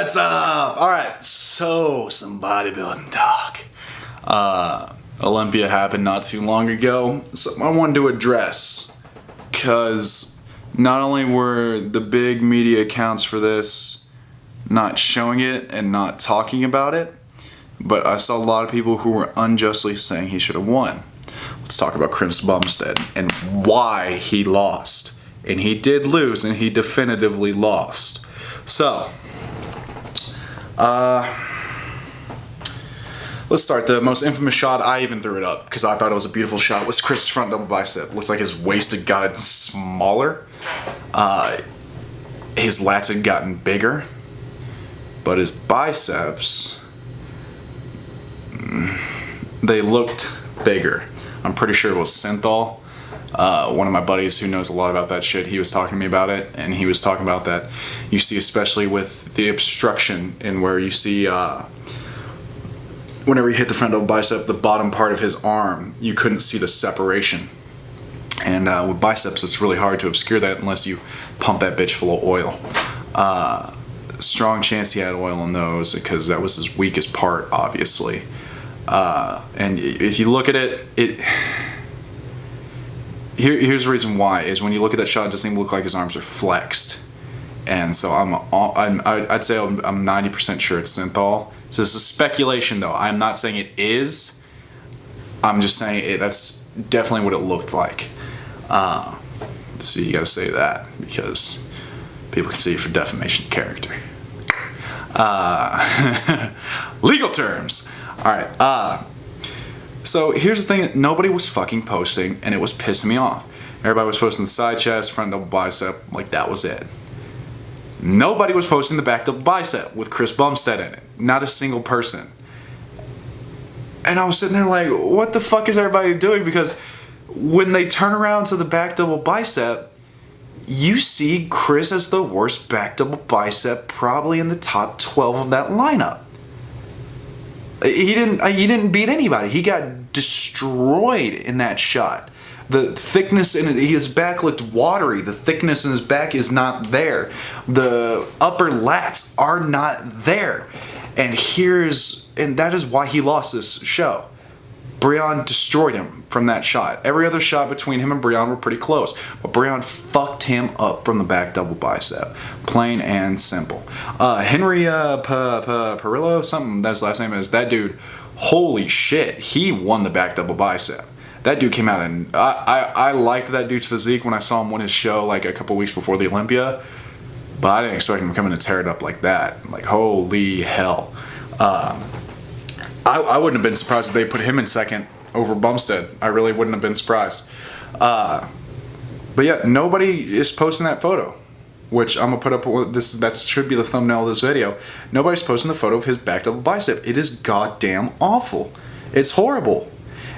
What's up? Alright, so some bodybuilding talk. Olympia happened not too long ago. Something I wanted to address. Because not only were the big media accounts for this not showing it and not talking about it, but I saw a lot of people who were unjustly saying he should have won. Let's talk about Chris Bumstead and why he lost. And he did lose, and he definitively lost. So, let's start. The most infamous shot, I even threw it up because I thought it was a beautiful shot, was Chris' front double bicep. Looks like his waist had gotten smaller. His lats had gotten bigger. But his biceps, they looked bigger. I'm pretty sure it was synthol. One of my buddies who knows a lot about that shit, he was talking to me about it, and he was talking about that you see, especially with the obstruction in where you see whenever he hit the front double bicep, the bottom part of his arm, you couldn't see the separation. And with biceps, it's really hard to obscure that unless you pump that bitch full of oil. Strong chance he had oil in those because that was his weakest part, obviously. And if you look at it, here's the reason why, is when you look at that shot, it doesn't even look like his arms are flexed. And so I'd say I'm 90% sure it's synthol. So this is speculation, though. I'm not saying it is. I'm just saying that's definitely what it looked like. So you gotta say that because people can see it for defamation of character. Legal terms. Alright, so here's the thing that nobody was fucking posting, and it was pissing me off. Everybody was posting the side chest, front double bicep, like that was it. Nobody was posting the back double bicep with Chris Bumstead in it. Not a single person. And I was sitting there like, what the fuck is everybody doing? Because when they turn around to the back double bicep, you see Chris as the worst back double bicep probably in the top 12 of that lineup. He didn't beat anybody. He got destroyed in that shot. The thickness in his back looked watery. The thickness in his back is not there. The upper lats are not there. And that is why he lost this show. Breon destroyed him from that shot. Every other shot between him and Breon were pretty close. But Breon fucked him up from the back double bicep. Plain and simple. Henry Perillo, something that his last name is, that dude, holy shit, he won the back double bicep. That dude came out and I liked that dude's physique when I saw him win his show like a couple weeks before the Olympia. But I didn't expect him to come in and tear it up like that. Like, holy hell. I wouldn't have been surprised if they put him in second over Bumstead. I really wouldn't have been surprised. But yeah, nobody is posting that photo, which I'm gonna put up. That should be the thumbnail of this video. Nobody's posting the photo of his back double bicep. It is goddamn awful. It's horrible.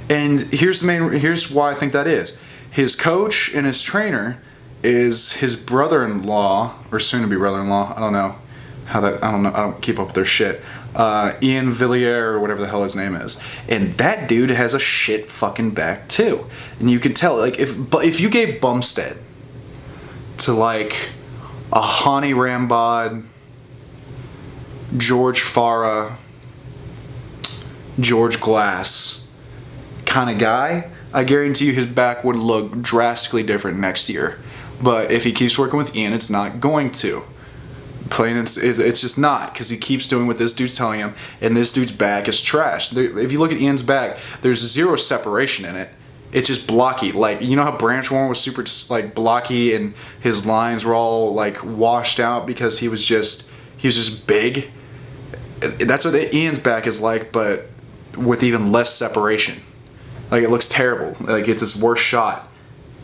And here's why I think that is. His coach and his trainer is his brother-in-law, or soon-to-be brother-in-law. I don't know. I don't keep up with their shit. Ian Villiers or whatever the hell his name is, and that dude has a shit fucking back too. And you can tell, like, if you gave Bumstead to like a Hani Rambod, George Farah, George Glass kind of guy, I guarantee you his back would look drastically different next year. But if he keeps working with Ian, it's not going to. Plain, it's just not, because he keeps doing what this dude's telling him, and this dude's back is trash. If you look at Ian's back, there's zero separation in it. It's just blocky. Like, you know how Branch Warren was super just like blocky, and his lines were all like washed out because he was just big. That's what Ian's back is like, but with even less separation. Like, it looks terrible. Like, it's his worst shot.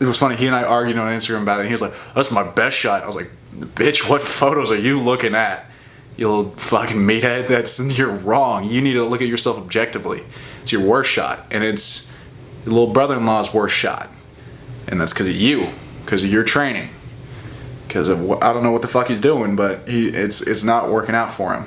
It was funny. He and I argued on Instagram about it, and he was like, "That's my best shot." I was like, "Bitch, what photos are you looking at? You little fucking meathead. You're wrong. You need to look at yourself objectively. It's your worst shot, and it's your little brother-in-law's worst shot, and that's because of you, because of your training, because of I don't know what the fuck he's doing, but it's not working out for him."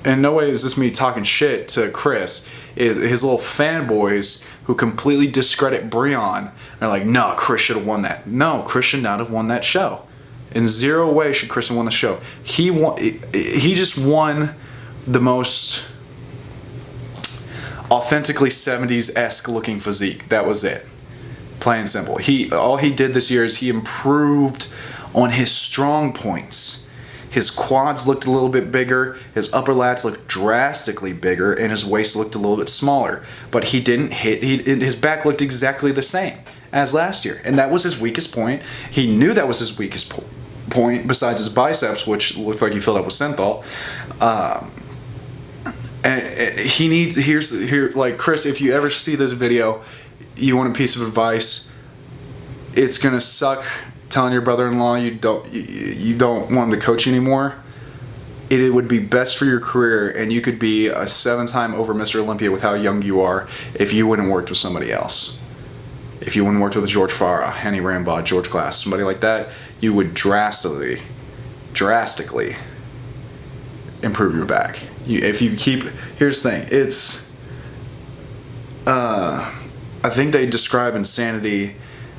In no way is this me talking shit to Chris. Is his little fanboys who completely discredit Breon are like, no, Chris should have won that. No, Chris should not have won that show. In zero way should Chris have won the show. He just won the most authentically 70s-esque looking physique. That was it. Plain and simple. All he did this year is he improved on his strong points. His quads looked a little bit bigger, his upper lats looked drastically bigger, and his waist looked a little bit smaller. But he didn't his back looked exactly the same as last year. And that was his weakest point. He knew that was his weakest point, besides his biceps, which looked like he filled up with synthol. And he needs, like, Chris, if you ever see this video, you want a piece of advice, it's gonna suck telling your brother-in-law you don't want him to coach you anymore. It would be best for your career, and you could be a 7-time over Mr. Olympia with how young you are if you wouldn't worked with somebody else. If you wouldn't worked with George Farah, Henny Rambaugh, George Glass, somebody like that, you would drastically improve your back. Here's the thing, it's I think they describe insanity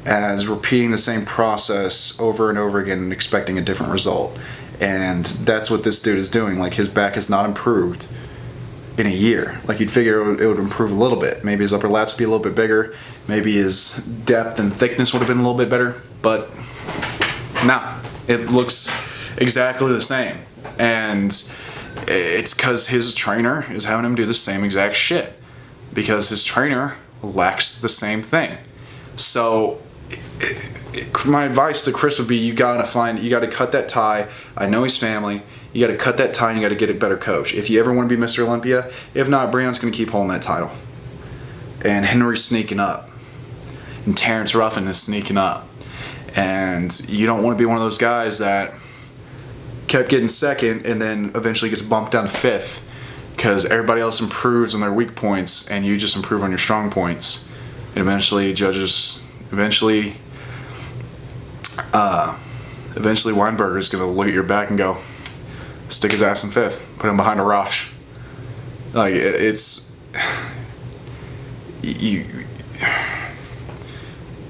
as repeating the same process over and over again and expecting a different result. And that's what this dude is doing. Like, his back has not improved in a year. Like, you'd figure it would improve a little bit. Maybe his upper lats would be a little bit bigger. Maybe his depth and thickness would have been a little bit better. But no, it looks exactly the same. And it's because his trainer is having him do the same exact shit. Because his trainer lacks the same thing. So my advice to Chris would be, you gotta cut that tie. I know he's family. You gotta cut that tie and you gotta get a better coach. If you ever want to be Mr. Olympia, if not, Breon's gonna keep holding that title. And Henry's sneaking up. And Terrence Ruffin is sneaking up. And you don't want to be one of those guys that kept getting second and then eventually gets bumped down to fifth because everybody else improves on their weak points and you just improve on your strong points. And eventually Weinberger's gonna look at your back and go, stick his ass in fifth, put him behind a Rosh. Like,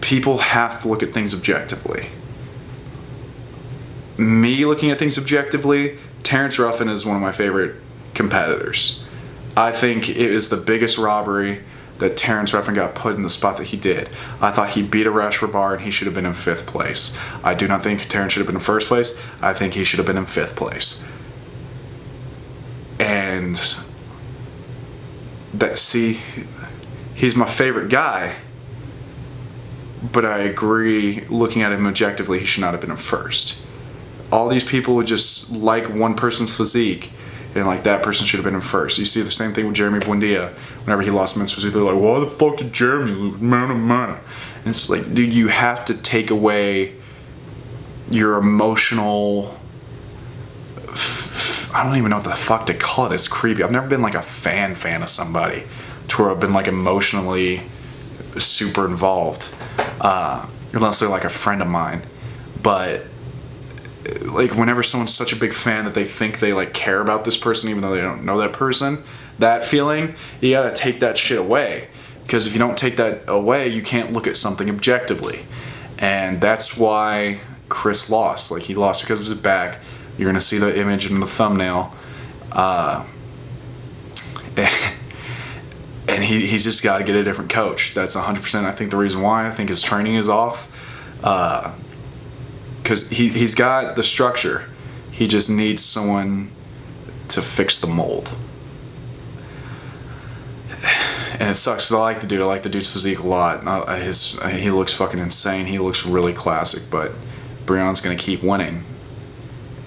people have to look at things objectively. Me looking at things objectively, Terrence Ruffin is one of my favorite competitors. I think it is the biggest robbery that Terrence Ruffin got put in the spot that he did. I thought he beat Arash Rabar and he should have been in 5th place. I do not think Terrence should have been in 1st place. I think he should have been in 5th place. And he's my favorite guy, but I agree, looking at him objectively, he should not have been in 1st. All these people would just like one person's physique and like that person should have been in 1st. You see the same thing with Jeremy Buendia. Whenever he lost men's physique, they're like, why the fuck did Jeremy lose? Man. And it's like, dude, you have to take away your emotional, I don't even know what the fuck to call it. It's creepy. I've never been like a fan of somebody to where I've been like emotionally super involved, unless they're like a friend of mine. But like, whenever someone's such a big fan that they think they like care about this person even though they don't know that person, that feeling, you gotta take that shit away. Because if you don't take that away, you can't look at something objectively. And that's why Chris lost. Like, he lost because of his back. You're gonna see the image in the thumbnail. And he's just got to get a different coach. That's 100%. I think the reason why. I think his training is off. Because he's got the structure. He just needs someone to fix the mold. And it sucks because I like the dude. I like the dude's physique a lot. He looks fucking insane. He looks really classic. But Breon's going to keep winning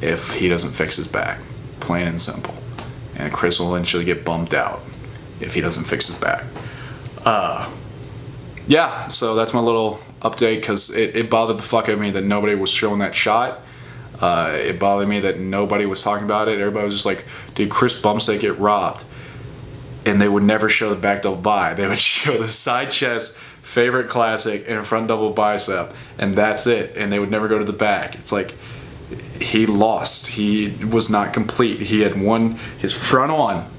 if he doesn't fix his back. Plain and simple. And Chris will eventually get bumped out if he doesn't fix his back. Yeah, so that's my little update, because it bothered the fuck out of me that nobody was showing that shot. It bothered me that nobody was talking about it. Everybody was just like, did Chris Bumstead get robbed? And they would never show the back double bi. They would show the side chest, favorite classic, and front double bicep, and that's it. And they would never go to the back. It's like, he lost. He was not complete. He had his front on.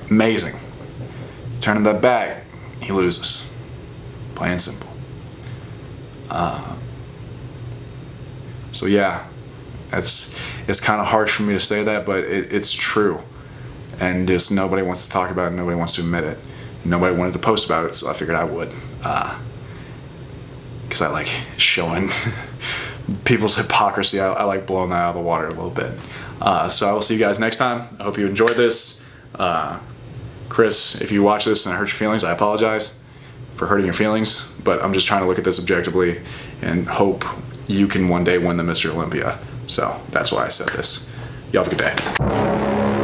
Amazing. Turning that back, he loses. Plain and simple. So yeah, it's kind of harsh for me to say that, but it's true. And just nobody wants to talk about it, nobody wants to admit it. Nobody wanted to post about it, so I figured I would. Because I like showing people's hypocrisy. I like blowing that out of the water a little bit. So I will see you guys next time. I hope you enjoyed this. Chris, if you watch this and it hurts your feelings, I apologize for hurting your feelings, but I'm just trying to look at this objectively and hope you can one day win the Mr. Olympia. So that's why I said this. You have a good day.